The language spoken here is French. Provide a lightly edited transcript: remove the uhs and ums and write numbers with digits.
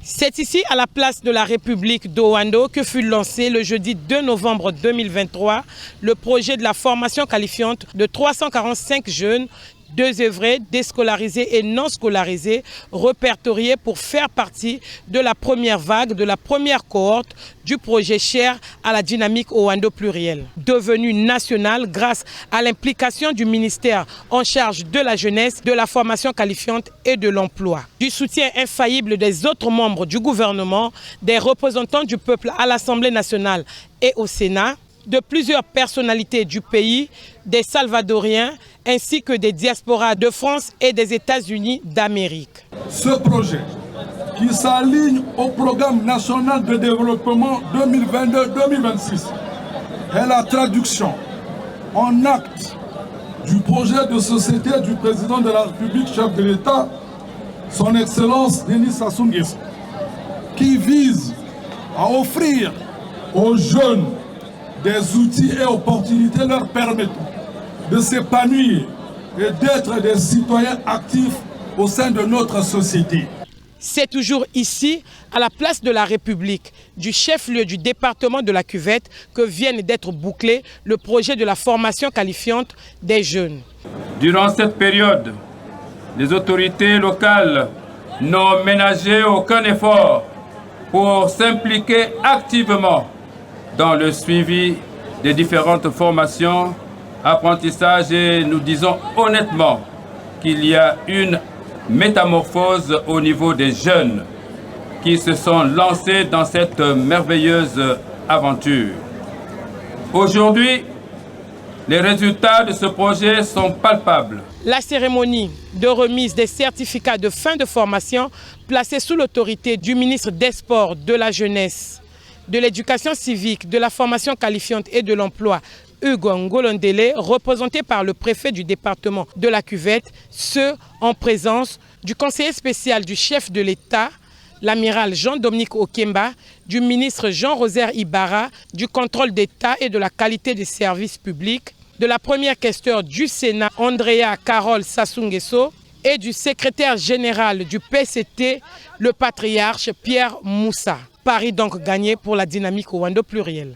C'est ici, à la place de la République d'Owando, que fut lancé le jeudi 2 novembre 2023 le projet de la formation qualifiante de 345 jeunes désœuvrés, déscolarisés et non scolarisés, répertoriés pour faire partie de la première vague, de la première cohorte du projet cher à la dynamique Owando plurielle. Devenu national grâce à l'implication du ministère en charge de la jeunesse, de la formation qualifiante et de l'emploi. Du soutien infaillible des autres membres du gouvernement, des représentants du peuple à l'Assemblée nationale et au Sénat, de plusieurs personnalités du pays, des Salvadoriens, ainsi que des diasporas de France et des États-Unis d'Amérique. Ce projet, qui s'aligne au programme national de développement 2022-2026, est la traduction en acte du projet de société du président de la République, chef de l'État, son Excellence Denis Sassou Nguesso, qui vise à offrir aux jeunes des outils et opportunités leur permettant de s'épanouir et d'être des citoyens actifs au sein de notre société. C'est toujours ici, à la place de la République, du chef-lieu du département de la Cuvette, que viennent d'être bouclés le projet de la formation qualifiante des jeunes. Durant cette période, les autorités locales n'ont ménagé aucun effort pour s'impliquer activement dans le suivi des différentes formations, apprentissages, et nous disons honnêtement qu'il y a une métamorphose au niveau des jeunes qui se sont lancés dans cette merveilleuse aventure. Aujourd'hui, les résultats de ce projet sont palpables. La cérémonie de remise des certificats de fin de formation placée sous l'autorité du ministre des Sports, de la Jeunesse, de l'Éducation civique, de la formation qualifiante et de l'emploi, Hugo Ngolondele, représenté par le préfet du département de la Cuvette, ce en présence du conseiller spécial du chef de l'État, l'amiral Jean-Dominique Okemba, du ministre Jean-Rosaire Ibarra, du contrôle d'État et de la qualité des services publics, de la première questeur du Sénat, Andrea Carole Sassou Nguesso, et du secrétaire général du PCT, le patriarche Pierre Moussa. Paris donc gagné pour la dynamique Owando plurielle.